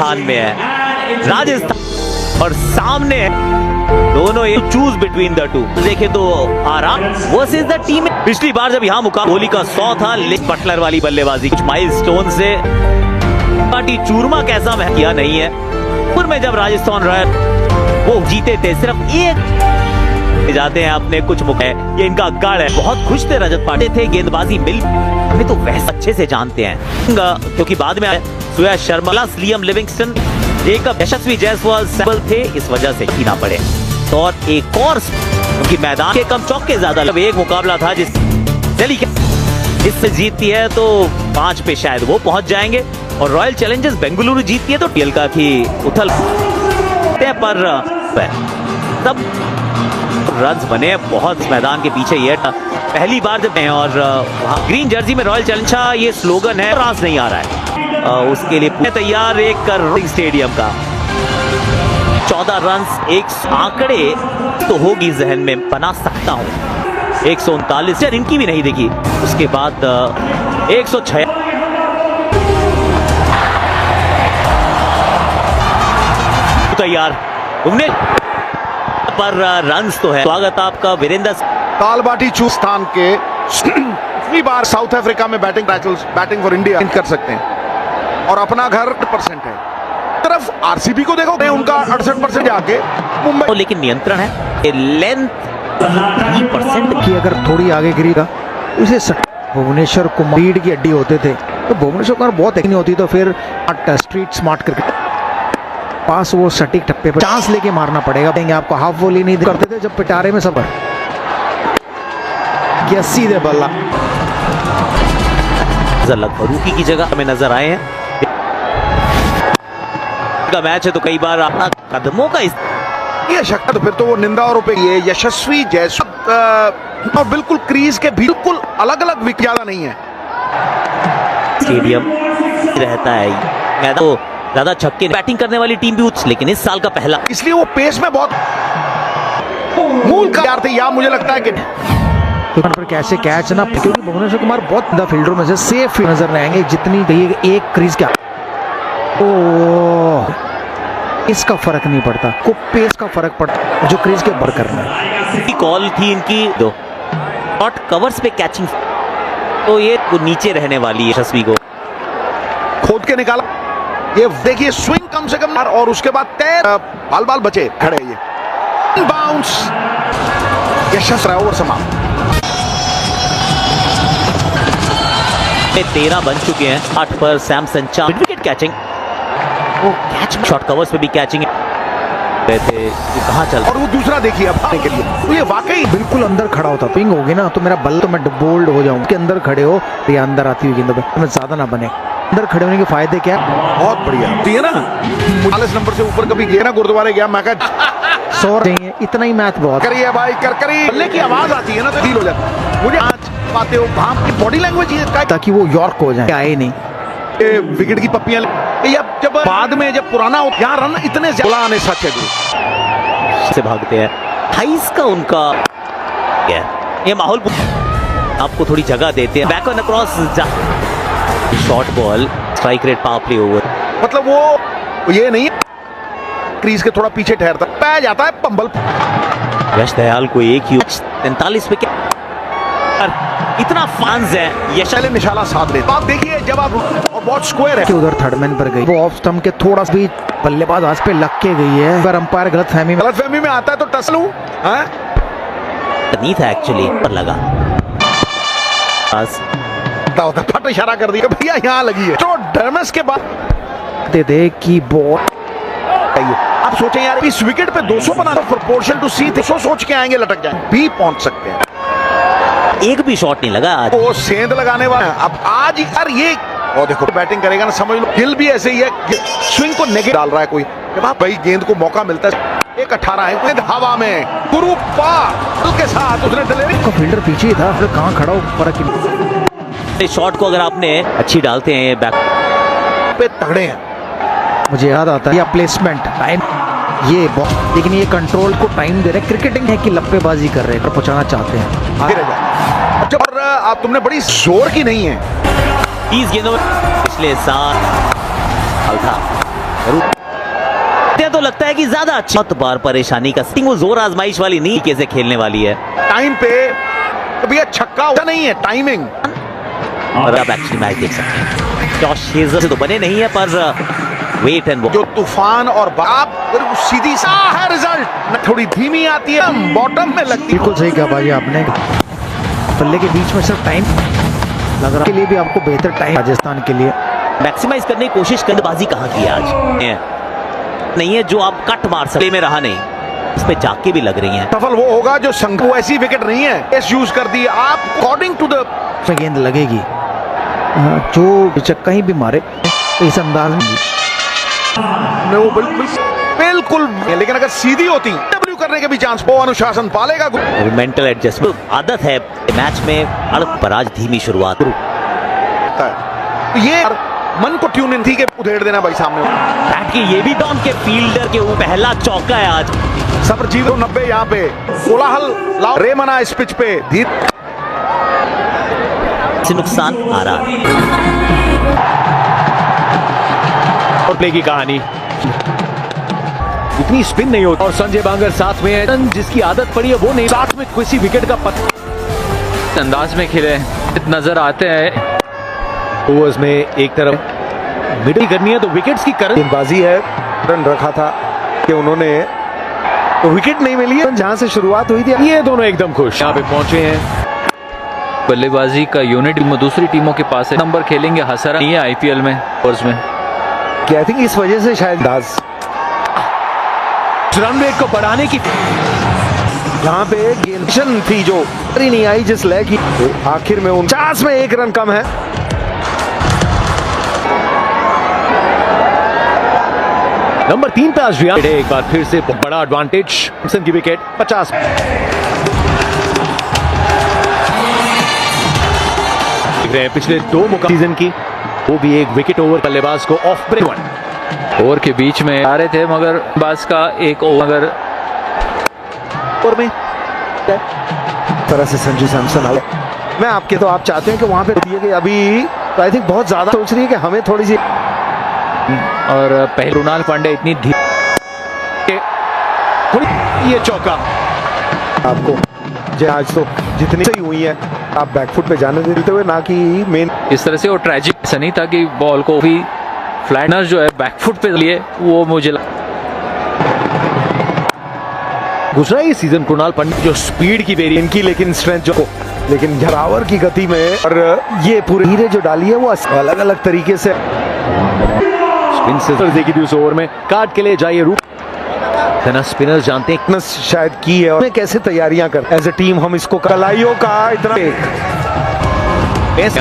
स्थान में है राजस्थान और सामने दोनों ये चूज बिटवीन द टू। देखे तो आराम वर्सेस द टीम। पिछली बार जब यहाँ मुकाबला कोहली का 100 था, लेकिन बटलर वाली बल्लेबाजी कुछ माइलस्टोन से पार्टी चूरमा कैसा मैं किया नहीं है। पूर्व में जब राजस्थान रॉयल वो जीते थे, सिर्फ एक जाते हैं अपने कुछ मुख है, ये इनका गढ़ है। बहुत खुश थे रजत पाटिल थे, गेंदबाजी मिल हमें तो वैसे अच्छे से जानते हैं क्योंकि बाद में सुयश शर्मा, लियम लिविंगस्टन, जेकब, यशस्वी जायसवाल थे, इस वजह से जीना पड़े। और एक और क्योंकि मैदान के कम चौके ज्यादा, एक मुकाबला था जिससे जीतती है तो 5 पे शायद वो पहुंच जाएंगे और रॉयल चैलेंजर्स बेंगलुरु जीतती है तो टीएल का की उथल पर तब रन्स बने बहुत मैदान के पीछे। ये पहली बार जब और ग्रीन जर्सी में रॉयल चैलेंजर ये स्लोगन है, रास नहीं आ रहा है उसके लिए तैयार एक स्टेडियम का 14 रन्स, एक आंकड़े तो होगी जहन में बना सकता हूं। 139 इनकी भी नहीं देखी, उसके बाद 106 तैयार तुमने पर रन्स तो है। स्वागत आपका वीरेंद्र। तालबाटी चूज स्थान के पिछली बार साउथ अफ्रीका में बैटिंग फॉर इंडिया कर सकते हैं और अपना घर 8% है। तरफ आरसीबी को देखो, उनका 68% जाके मुंबई, लेकिन नियंत्रण है लेंथ 3% की अगर थोड़ी आगे गिरेगा उसे भुवनेश्वर कुमार लीड की हड्डी होते थे, तो भुवनेश्वर कुमार बहुत नहीं होती तो फिर स्ट्रीट स्मार्ट क्रिकेट पास वो सटीक टप्पे पर चांस लेके मारना पड़ेगा। आपको हाफ वॉली नहीं करते थे जब पिटारे में सब क्या सीधे बल्ला लगभग रूकी की जगह हमें नजर आए हैं। का मैच है तो कई बार अपना कदमों का ये शक्ति तो फिर तो वो निंदा और ये यशस्वी जायसवाल और बिल्कुल क्रीज के बिल्कुल अलग अलग विकेट ज्यादा नहीं है। स्टेडियम रहता है मैदान तो ज्यादा छक्के बैटिंग करने वाली टीम भी उच्च, लेकिन इस साल का पहला इसलिए वो पेस में बहुत मूल का थे। या मुझे लगता है कि पर कैसे कैच ना, क्योंकि भुवनेश्वर कुमार बहुत फील्डरों में से सेफ नजर आएंगे जितनी गई एक क्रीज का इसका फर्क नहीं पड़ता, को पेस का फर्क पड़ता जो क्रीज के बर करना है। कॉल थी इनकी दो शॉट कवर्स पे कैचिंग, तो ये नीचे रहने वाली है। यशस्वी को खोद के निकाला, ये देखिए स्विंग कम से कम और उसके बाद बाल बाल बचे खड़े, ये बाउंस यशस्वी ओवर समाप्त। 13 बन चुके हैं 8 पर सैमसन 4 विकेट कैचिंग, वो कैच शॉट कवर्स पे भी कैचिंग थे, कहां चल और वो दूसरा देखिए अब के लिए तो ये वाकई बिल्कुल अंदर खड़ा होता, पिंग होगी ना तो मेरा बल्ला तो मैं बोल्ड हो जाऊं के अंदर खड़े हो तो ये अंदर आती हुई गेंद में ज्यादा ना बने। अंदर खड़े होने के फायदे क्या? बहुत बढ़िया है ना, 40 नंबर से ऊपर कभी गया ना गुरुद्वारे गया, मैं कहा 100 चाहिए, इतना ही मैच बहुत करिए भाई करी बल्ले की आवाज आती है ना तो फील हो जाता है। मुझे आज पाते हो वहां की बॉडी लैंग्वेज ताकि वो यॉर्क हो जाए, आए नहीं विकेट की पप्पियां जब बाद में जब पुराना हो यहाँ रन इतने ज्यादा आने सच है से भागते हैं। 28 का उनका ये माहौल आपको थोड़ी जगह देते हैं। Back on across short ball, strike rate power play over, मतलब वो ये नहीं क्रीज के थोड़ा पीछे ठहरता पै जाता है पंबल। यश दयाल को एक ही 43 पे क्या इतना फैंस है, ये चले निशाला साथ लेते। आप देखिए जब आप और बहुत स्क्वायर है कि उधर थर्डमैन पर गई, वो ऑफ स्टंप के थोड़ा सा भी बल्लेबाज आज पे लग के गई है। अगर अंपायर गलतफहमी में आता है तो टस लूं नहीं था एक्चुअली पर लगा फट इशारा कर दिया भैया यहाँ लगी है। तो डरमस के बाद दे दे की बॉल आप सोचें यार इस विकेट पे 200 बनाना प्रोपोर्शन टू सी 300 सोच के आएंगे, लटक जाए भी पहुंच सकते हैं। एक भी शॉट नहीं लगा आज, वो सेंध लगाने वाला है। अब आज यार ये और देखो बैटिंग करेगा ना, समझ लो गिल भी ऐसे ही है, स्विंग को नेगेटिव डाल रहा है कोई, जब आप भाई गेंद को मौका मिलता है। एक 18 है हवा में गुरु पार के साथ उसने डिलीवरी, फील्डर पीछे ही था, फिर कहां खड़ा हो फर्क। शॉट को अगर आपने अच्छी डालते हैं बैक पे तगड़े हैं। मुझे याद आता है प्लेसमेंट टाइम, ये लेकिन ये कंट्रोल को टाइम दे रहे, क्रिकेटिंग है कि लप्पेबाजी कर रहे हैं, पहुंचाना चाहते हैं। जब आप तुमने बड़ी जोर की नहीं है 30 गेंदों में पिछले साल था तो लगता है कि ज्यादा अच्छी बहुत बार परेशानी का वो जोर आजमाइश वाली नहीं कैसे खेलने वाली है। टाइम पे कभी ये छक्का होता नहीं है, टाइमिंग। और अब एक्चुअली मैच देख सकते हैं जॉश हेजल से तो बने नहीं है पर वेट एंड जो तूफान और बाप सीधी सा है रिजल्ट, थोड़ी धीमी आती है, बॉटम में लगती है। बिल्कुल सही कहा भाई आपने, पल्ले के बीच में सिर्फ टाइम लग रहा के लिए भी आपको बेहतर टाइम राजस्थान के लिए मैक्सिमाइज करने की कोशिश गेंदबाजी कहाँ की आज नहीं है जो आप कट मार सकते में रहा नहीं, इस पे जाके भी लग रही हैं। सफल वो होगा जो संघ वो ऐसी विकेट नहीं है इस यूज कर दी आप अकॉर्डिंग टू द गेंद लगेगी। जो चक्का ही भी मारे तो इस अंदाज में वो बिल्कुल, लेकिन अगर सीधी होती डब्ल्यू करने के भी चांस, वो अनुशासन पालेगा। मेंटल एडजस्टमेंट आदत है मैच में अड़क पर आज धीमी शुरुआत। ये मन को ट्यून इन थी के उधेड़ देना भाई सामने बैट की ये भी डॉन के फील्डर के वो पहला चौका है आज। सब्र जीरो 90 यहाँ पे कोलाहल लाओ रे मना इस पिच पे धीर से नुकसान आ रहा है। और प्ले की कहानी इतनी स्पिन नहीं होती और संजय बांगर साथ में है, जिसकी आदत पड़ी है वो नहीं, साथ में किसी विकेट का पत्ता अंदाज में खेले नजर आते हैं। ओवर्स में एक तरफ मिडिल करनी है तो विकेट्स की गेंदबाजी है, रन रखा था कि उन्होंने तो विकेट नहीं मिली है जहां से शुरुआत हुई थी। ये दोनों एकदम खुश यहाँ पे पहुंचे हैं। बल्लेबाजी का यूनिट दूसरी टीमों के पास है, नंबर खेलेंगे हसरा नहीं है आईपीएल में ओवर्स में कि आई थिंक इस वजह से शायद रन रेट को बढ़ाने की जहां पे गेंद थी जो नहीं आई जिस लय की, तो आखिर में 49 में 1 रन कम है। नंबर 3 पे आज एक बार फिर से बड़ा एडवांटेज की विकेट 50 देख रहे हैं पिछले 2 मुकाबले सीजन की, वो भी एक विकेट ओवर बल्लेबाज को ऑफ ब्रेक ओवर के बीच में आ रहे थे मगर बास का एक ओवर में तरह से संजू सैमसन आए। मैं आपके तो आप चाहते हैं कि वहां पे दिए गए अभी तो आई थिंक बहुत ज्यादा सोच रही है कि हमें थोड़ी सी और पहले कृणाल पांडे इतनी ये चौका आपको आज तो जितनी सही हुई है आप बैकफुट पे जाने देते हुए, ना कि मेन इस तरह से वो ट्रेजिक ऐसा नहीं था कि बॉल को भी फ्लैटनर जो है बैकफुट पे लिए वो मुझे गुजरा ये सीजन कृणाल पंडित जो स्पीड की बेरी इनकी लेकिन स्ट्रेंथ जो लेकिन झरावर की गति में और ये पूरी हीरे जो डाली है वो अलग अलग तरीके से स्पिन से देखी थी उस ओवर में काट के लिए जाइए रूप स्पिनर्स जानते हैं शायद की है और कैसे तैयारियां कर एज ए टीम हम इसको कलाइयों का इतना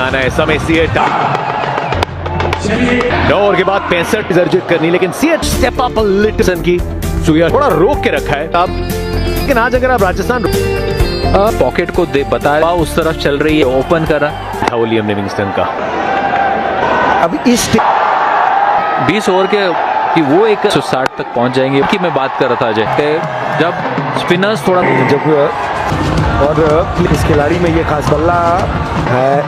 आना है समय सीएट 9 ओवर के बाद 65 अर्जित करनी, लेकिन सीएट स्टेप अप लिटिल की सुया थोड़ा रोक के रखा है अब, लेकिन आज अगर आप राजस्थान पॉकेट को बताया उस तरफ चल रही है, ओपन कर रहा था विलियम लिविंगस्टन का। अब इस 20 ओवर के कि वो 160 तक पहुंच जाएंगे कि मैं बात कर रहा था अजय, जब स्पिनर्स थोड़ा जब और इस खिलाड़ी में ये खास बल्ला है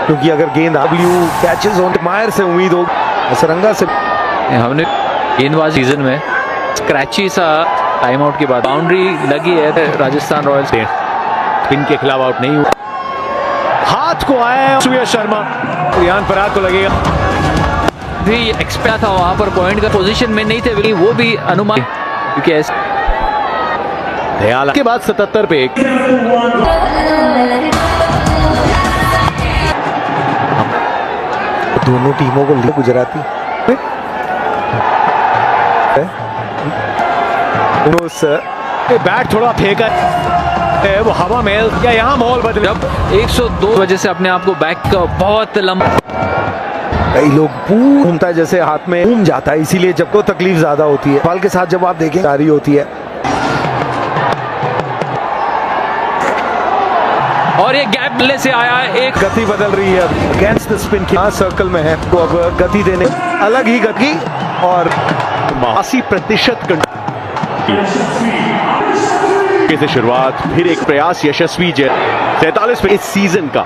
क्योंकि अगर गेंद डब्ल्यू कैचेस ऑन मायर से उम्मीद हो सरंगा से हमने गेंदबाज सीजन में स्क्रैची सा टाइम आउट के बाद बाउंड्री लगी है राजस्थान रॉयल्स स्पिन के खिलाफ आउट नहीं हुआ, हाथ को आया सूर्य शर्मा रियान पराग को लगेगा भी एक्सपेक्ट था वहां पर पॉइंट का पोजीशन में नहीं थे वो भी अनुमान क्योंकि ऐसे दयाल के बाद 77 पे दोनों टीमों को ले गुजराती बैट थोड़ा फेंका वो हवा में या यहाँ माहौल बदल जब 102 वजह से अपने आप को बैक का बहुत लंबा कई लोग घूमता है जैसे हाथ में घूम जाता है, इसीलिए जब को तकलीफ ज्यादा होती है। बॉल के साथ जब आप देखें जारी होती है और ये गैप मिलने से आया एक गति बदल रही है अगेंस्ट द स्पिन की सर्कल में है तो अब गति देने अलग ही गति और 80% से शुरुआत फिर एक प्रयास यशस्वी 47 पे इस सीजन का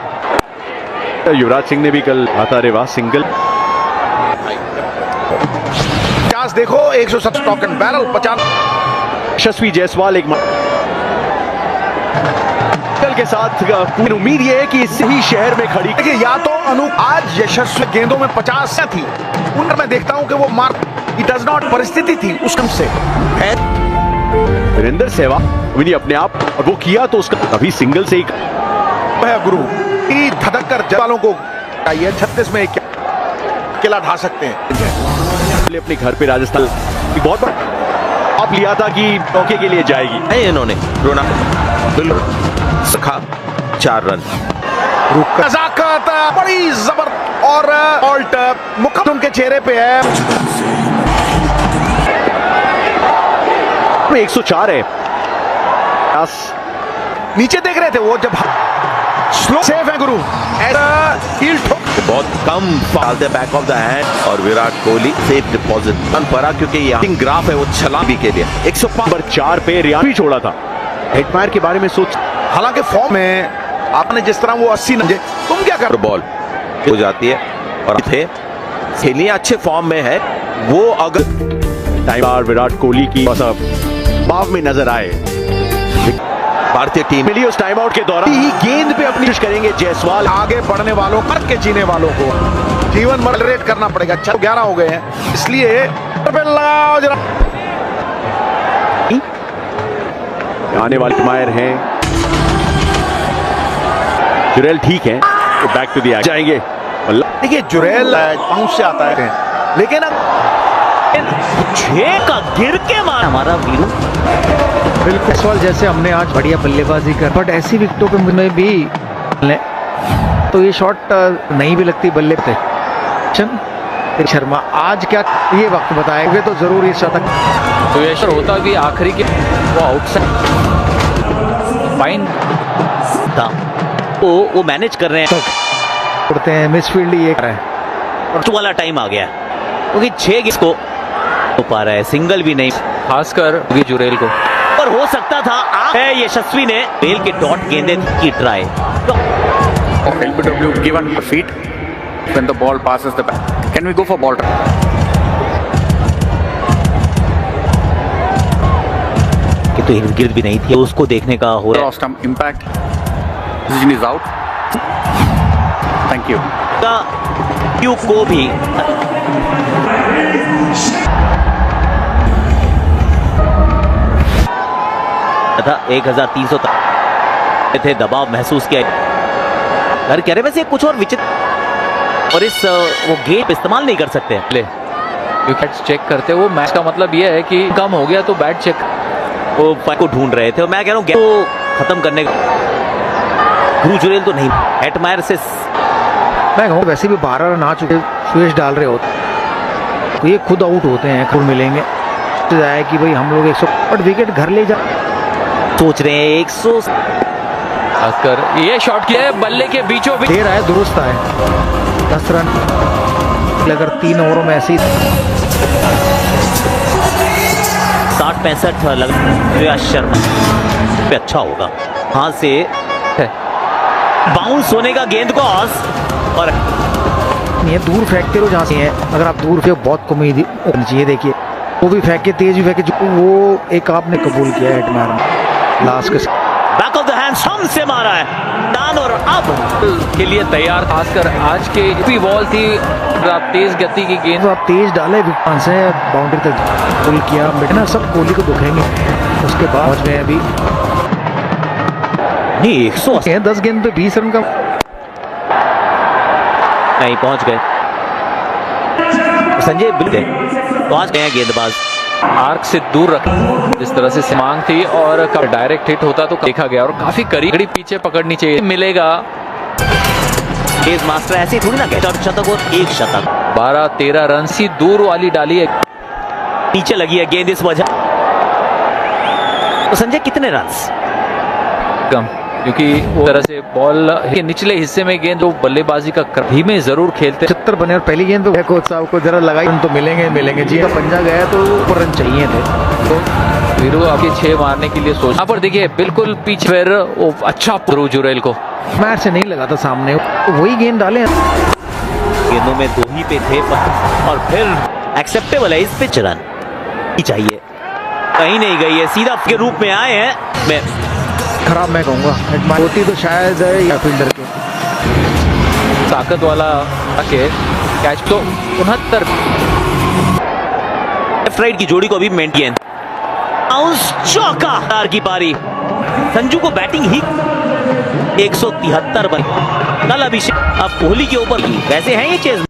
युवराज सिंह ने भी कल आता रे वाह सिंगल पास देखो 170 स्टॉक एंड बैरल 50 यशस्वी जायसवाल एक के साथ पूरी उम्मीद ये है कि इससे ही शहर में खड़ी। देखिए या तो आज यशस्वी गेंदों में 50 थी, उनका मैं देखता हूं कि वो मार डज नॉट परिस्थिति थी उस कम से है। वीरेंद्र सहवाग भी अपने आप और वो किया तो उसका अभी सिंगल से ही गुरु धधक कर वालों को चाहिए 36 में अकेला ढा सकते हैं। अपने घर पे राजस्थान बहुत बड़ा आप लिया था कि मौके के लिए जाएगी है इन्होंने रोना बिल्कुल सखा 4 रन नजाकत बड़ी जबर और ऑल्ट मुकम्मल उनके चेहरे पे है। 104 है। नीचे देख रहे थे वो जब स्लो सेफ है गुरु बहुत कम फाल बैक ऑफ द हैंड और Virat Kohli safe deposit run पड़ा क्योंकि यहाँ ग्राफ है वो छलांग भी के लिए 105 नंबर 4 पे रियान भी छोड़ा था। हेटमायर के बारे में सोच हालांकि फॉर्म में आपने जिस तरह वो 80 नंजे तुम क्या कर बॉल हो जाती है और थे खेलिए अच्छे फॉर्म में है वो अगर टाइम विराट कोहली की बाव में नजर आए भारतीय टीम मिली उस टाइम आउट के दौरान ही गेंद पे अपनी कोशिश करेंगे जायसवाल। आगे बढ़ने वालों कर के जीने वालों को जीवन में रेट करना पड़ेगा। 11 हो गए हैं इसलिए आने वाले मायर हैं जुरेल ठीक है तो बैक टू दी जाएंगे। देखिए जुरेल पाउंस से आता है लेकिन 6 का गिर के मार हमारा वीरू बिल्कुल सवाल जैसे हमने आज बढ़िया बल्लेबाजी कर बट ऐसी विकेटों पे में भी तो ये शॉट नहीं भी लगती बल्ले पे। शर्मा आज क्या ये वक्त बताएंगे तो जरूर ये शतक तो ये होता भी आखिरी के वो आउटसाइड फाइन था वो मैनेज कर रहे हैं करते हैं मिसफील्ड ये कर रहे हैं और वाला टाइम आ गया क्योंकि 6 को हो पा रहा है सिंगल भी नहीं खासकर जुरेल को पर हो सकता था है यशस्वी ने बेल के डॉट गेंदे की try LBW given feet when the ball passes the back. Can we go for ball try? कि तो इर्द गिर्द भी नहीं थी उसको देखने का हो रहा Draw stump impact. Decision is out. Thank you. Q को भी था 1300 तक थे दबाव महसूस किया घर कह रहे वैसे कुछ और विचित्र और इस वो गेट इस्तेमाल नहीं कर सकते विकेट्स चेक करते वो मैच का मतलब ये है कि कम हो गया तो बैट चेक वो को ढूंढ रहे थे और मैं कह रहा हूँ तो खत्म करने का गुरु जुरेल तो नहीं हेटमायर से मैं कहूँ वैसे भी 12 रन आ चुके सुरेश डाल रहे होते तो ये खुद आउट होते हैं खुद मिलेंगे तो जाए कि भाई हम लोग 100 बट विकेट घर ले जा सोच रहे हैं 100 खासकर ये शॉट किया है बल्ले के बीचों बीच दे रहा है दुरुस्त है 10 रन अगर 3 ओवरों में ऐसी 60-65 लग शर्मा पे अच्छा होगा वहां से बाउंस होने का गेंद को और ये दूर फेंकते रहो जहाँ से है अगर आप दूर फेंक बहुत उम्मीद चाहिए देखिए वो भी फेंके तेज भी फेंके वो एक आपने कबूल किया है हेटमायर लास्ट के बैक ऑफ द हैंड सम से मारा है डान और अब के लिए तैयार खासकर आज के भी बॉल थी तेज गति की गेंद तो आप तेज डाले विकेट से बाउंड्री तक पुल किया बेटा सब कोहली को दुखेंगे उसके बाद में अभी नहीं 180 10 गेंद पे 20 रन का नहीं पहुंच गए संजय बिल्कुल पहुंच गए गेंदबाज आर्क से दूर रख जिस तरह से मांग थी और डायरेक्ट हिट होता तो देखा गया और काफी करीब पीछे पकड़नी चाहिए मिलेगा केस मास्टर ऐसे थोड़ी ना कहता शतक और 1 शतक 12-13 रन सी दूर वाली डाली है नीचे लगी है गेंद इस वजह तो संजय कितने रन कम क्योंकि वो तरह से बॉल के निचले हिस्से में गेंद जो बल्लेबाजी का धीमे जरूर खेलते 70 बने और पहली गेंद पे कोच साहब को जरा लगाई तो मिलेंगे जी पंजा गया तो ऊपर रन चाहिए थे तो वीरू आपके 6 मारने के लिए सोच यहाँ पर देखिए बिल्कुल पीछे फिर वो अच्छा जुरेल को मैच से नहीं लगा था सामने तो वही गेंद डाले गेंदों में 2 ही पे थे और फिर एक्सेप्टेबल है इस पिच। रन चाहिए, कहीं नहीं गई है, सीधा के रूप में आए हैं। मैं खराब मैं कहूँगा, होती तो शायद या फील्डर के ताकत वाला के कैच तो 69 लेफ्ट राइट की जोड़ी को अभी मेंटेन। बाउंस चौका, तार की पारी। संजू को बैटिंग ही 173 बन। कल अभिषेक अब कोहली के ऊपर, वैसे हैं ये चेज